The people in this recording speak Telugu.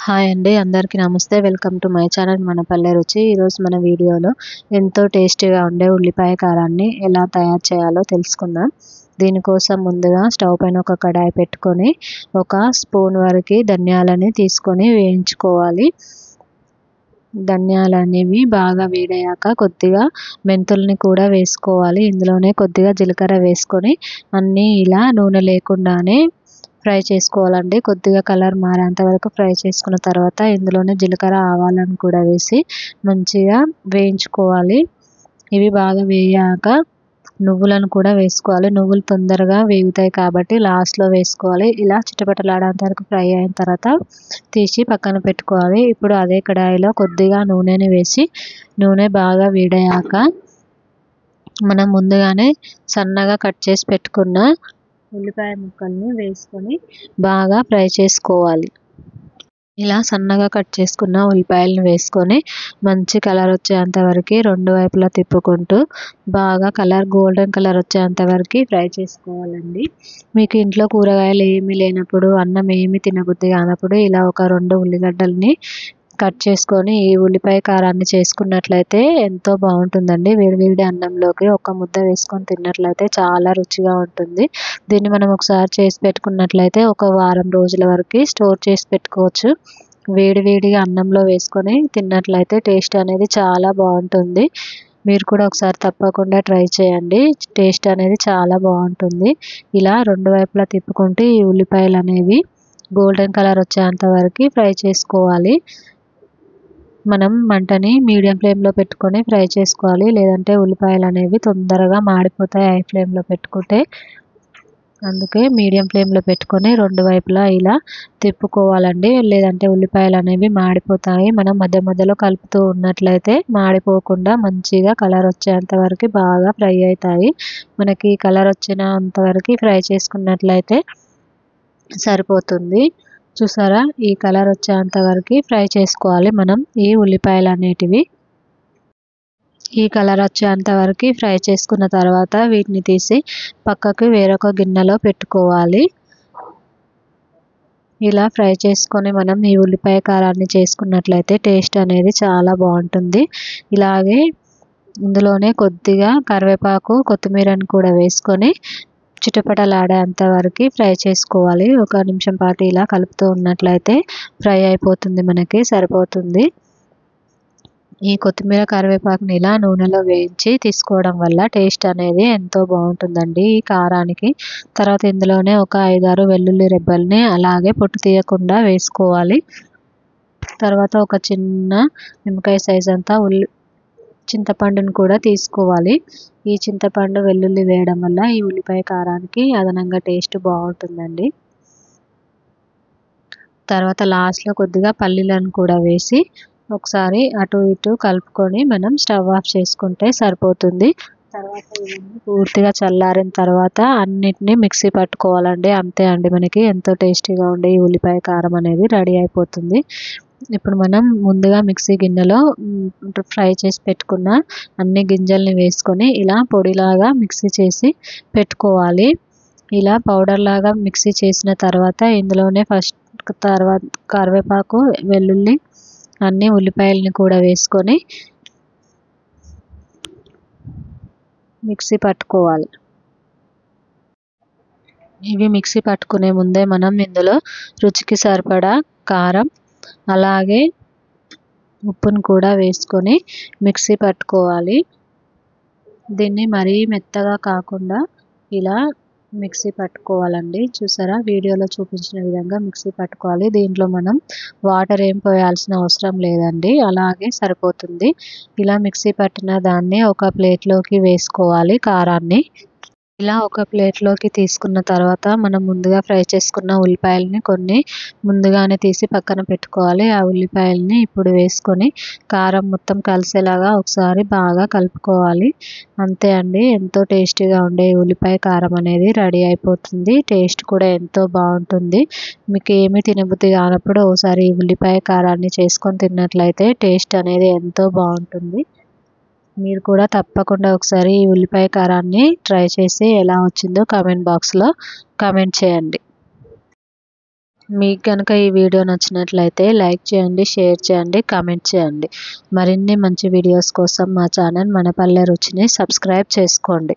హాయ్ అండి, అందరికీ నమస్తే. వెల్కమ్ టు మై ఛానల్ మన పల్లె రుచి. ఈరోజు మన వీడియోలో ఎంతో టేస్టీగా ఉండే ఉల్లిపాయ కారాన్ని ఎలా తయారు చేయాలో తెలుసుకుందాం. దీనికోసం ముందుగా స్టవ్ పైన ఒక కడాయి పెట్టుకొని ఒక స్పూన్ వరకు ధనియాలని తీసుకొని వేయించుకోవాలి. ధనియాలు అనేవి బాగా వేడయ్యాక కొద్దిగా మెంతుల్ని కూడా వేసుకోవాలి. ఇందులోనే కొద్దిగా జీలకర్ర వేసుకొని అన్నీ ఇలా నూనె లేకుండానే ఫ్రై చేసుకోవాలండి. కొద్దిగా కలర్ మారేంత వరకు ఫ్రై చేసుకున్న తర్వాత ఇందులోనే జీలకర్ర ఆవాలను కూడా వేసి మంచిగా వేయించుకోవాలి. ఇవి బాగా వేయాక నువ్వులను కూడా వేసుకోవాలి. నువ్వులు తొందరగా వేగుతాయి కాబట్టి లాస్ట్లో వేసుకోవాలి. ఇలా చిటపటలాడేంత వరకు ఫ్రై అయిన తర్వాత తీసి పక్కన పెట్టుకోవాలి. ఇప్పుడు అదే కడాయిలో కొద్దిగా నూనెని వేసి నూనె బాగా వేడయ్యాక మనం ముందుగానే సన్నగా కట్ చేసి పెట్టుకున్న ఉల్లిపాయ ముక్కల్ని వేసుకొని బాగా ఫ్రై చేసుకోవాలి. ఇలా సన్నగా కట్ చేసుకున్న ఉల్లిపాయలను వేసుకొని మంచి కలర్ వచ్చేంత వరకు రెండు వైపులా తిప్పుకుంటూ బాగా గోల్డెన్ కలర్ వచ్చేంత వరకు ఫ్రై చేసుకోవాలండి. మీకు ఇంట్లో కూరగాయలు ఏమీ లేనప్పుడు, అన్నం ఏమీ తినబుద్ధి కానప్పుడు ఇలా ఒక 2 ఉల్లిగడ్డల్ని కట్ చేసుకొని ఈ ఉల్లిపాయ కారాన్ని చేసుకున్నట్లయితే ఎంతో బాగుంటుందండి. వేడివేడి అన్నంలోకి ఒక ముద్ద వేసుకొని తిన్నట్లయితే చాలా రుచిగా ఉంటుంది. దీన్ని మనం ఒకసారి చేసి పెట్టుకున్నట్లయితే ఒక వారం రోజుల వరకు స్టోర్ చేసి పెట్టుకోవచ్చు. వేడివేడిగా అన్నంలో వేసుకొని తిన్నట్లయితే టేస్ట్ అనేది చాలా బాగుంటుంది. మీరు కూడా ఒకసారి తప్పకుండా ట్రై చేయండి. టేస్ట్ అనేది చాలా బాగుంటుంది. ఇలా రెండు వైపులా తిప్పుకుంటూ ఈ ఉల్లిపాయలు అనేవి గోల్డెన్ కలర్ వచ్చేంత వరకు ఫ్రై చేసుకోవాలి. మనం మంటని మీడియం ఫ్లేమ్లో పెట్టుకొని ఫ్రై చేసుకోవాలి. లేదంటే ఉల్లిపాయలు అనేవి తొందరగా మాడిపోతాయి హై ఫ్లేమ్లో పెట్టుకుంటే. అందుకే మీడియం ఫ్లేమ్లో పెట్టుకొని రెండు వైపులా ఇలా తిప్పుకోవాలండి. లేదంటే ఉల్లిపాయలు అనేవి మాడిపోతాయి. మనం మధ్య మధ్యలో కలుపుతూ ఉన్నట్లయితే మాడిపోకుండా మంచిగా కలర్ వచ్చేంత వరకు బాగా ఫ్రై అవుతాయి. మనకి కలర్ వచ్చినంత వరకు ఫ్రై చేసుకున్నట్లయితే సరిపోతుంది. చూసారా, ఈ కలర్ వచ్చేంత వరకు ఫ్రై చేసుకోవాలి మనం ఈ ఉల్లిపాయలు అనేటివి. ఈ కలర్ వచ్చేంత వరకు ఫ్రై చేసుకున్న తర్వాత వీటిని తీసి పక్కకు వేరొక గిన్నెలో పెట్టుకోవాలి. ఇలా ఫ్రై చేసుకొని మనం ఈ ఉల్లిపాయ కారాన్ని చేసుకున్నట్లయితే టేస్ట్ అనేది చాలా బాగుంటుంది. ఇలాగే ఇందులోనే కొద్దిగా కరివేపాకు, కొత్తిమీరని కూడా వేసుకొని చిటపటలాడేంత వరకు ఫ్రై చేసుకోవాలి. 1 నిమిషం పాటు ఇలా కలుపుతూ ఉన్నట్లయితే ఫ్రై అయిపోతుంది, మనకి సరిపోతుంది. ఈ కొత్తిమీర, కరివేపాకుని ఇలా నూనెలో వేయించి తీసుకోవడం వల్ల టేస్ట్ అనేది ఎంతో బాగుంటుందండి ఈ కారానికి. తర్వాత ఇందులోనే ఒక 5-6 వెల్లుల్లి రెబ్బల్ని అలాగే పొట్టు తీయకుండా వేసుకోవాలి. తర్వాత ఒక చిన్న నిమ్మకాయ సైజ్ అంతా చింతపండును కూడా తీసుకోవాలి. ఈ చింతపండు, వెల్లుల్లి వేయడం వల్ల ఈ ఉల్లిపాయ కారానికి అదనంగా టేస్ట్ బాగుంటుందండి. తర్వాత లాస్ట్లో కొద్దిగా పల్లీలను కూడా వేసి ఒకసారి అటు ఇటు కలుపుకొని మనం స్టవ్ ఆఫ్ చేసుకుంటే సరిపోతుంది. తర్వాత ఇవన్నీ పూర్తిగా చల్లారిన తర్వాత అన్నిటినీ మిక్సీ పట్టుకోవాలండి. అంతే అండి, మనకి ఎంతో టేస్టీగా ఉండే ఈ ఉల్లిపాయ కారం అనేది రెడీ అయిపోతుంది. ఇప్పుడు మనం ముందుగా మిక్సీ గిన్నెలో ఫ్రై చేసి పెట్టుకున్న అన్ని గింజల్ని వేసుకొని ఇలా పొడిలాగా మిక్సీ చేసి పెట్టుకోవాలి. ఇలా పౌడర్ లాగా మిక్సీ చేసిన తర్వాత ఇందులోనే తర్వాత కరివేపాకు, వెల్లుల్లి, అన్ని ఉల్లిపాయలని కూడా వేసుకొని మిక్సీ పట్టుకోవాలి. ఇవి మిక్సీ పట్టుకునే ముందే మనం ఇందులో రుచికి సరిపడా కారం అలాగే ఉప్పును కూడా వేసుకొని మిక్సీ పట్టుకోవాలి. దీన్ని మరీ మెత్తగా కాకుండా ఇలా మిక్సీ పట్టుకోవాలండి. చూసారా, వీడియోలో చూపించిన విధంగా మిక్సీ పట్టుకోవాలి. దీంట్లో మనం వాటర్ ఏం పోయాల్సిన అవసరం లేదండి, అలాగే సరిపోతుంది. ఇలా మిక్సీ పట్టిన దాన్ని ఒక ప్లేట్లోకి వేసుకోవాలి కారాన్ని. ఇలా ఒక ప్లేట్లోకి తీసుకున్న తర్వాత మనం ముందుగా ఫ్రై చేసుకున్న ఉల్లిపాయలని కొన్ని ముందుగానే తీసి పక్కన పెట్టుకోవాలి. ఆ ఉల్లిపాయలని ఇప్పుడు వేసుకొని కారం మొత్తం కలిసేలాగా ఒకసారి బాగా కలుపుకోవాలి. అంతే అండి, ఎంతో టేస్టీగా ఉండే ఉల్లిపాయ కారం అనేది రెడీ అయిపోతుంది. టేస్ట్ కూడా ఎంతో బాగుంటుంది. మీకు ఏమీ తినబుద్ధి కానప్పుడు ఒకసారి ఈ ఉల్లిపాయ కారాన్ని చేసుకొని తిన్నట్లయితే టేస్ట్ అనేది ఎంతో బాగుంటుంది. మీరు కూడా తప్పకుండా ఒకసారి ఈ ఉల్లిపాయ కారాన్ని ట్రై చేసి ఎలా వచ్చిందో కామెంట్ బాక్స్లో కామెంట్ చేయండి. మీకు కనుక ఈ వీడియో నచ్చినట్లయితే లైక్ చేయండి, షేర్ చేయండి, కామెంట్ చేయండి. మరిన్ని మంచి వీడియోస్ కోసం మా ఛానల్ మన పల్లె రుచిని సబ్స్క్రైబ్ చేసుకోండి.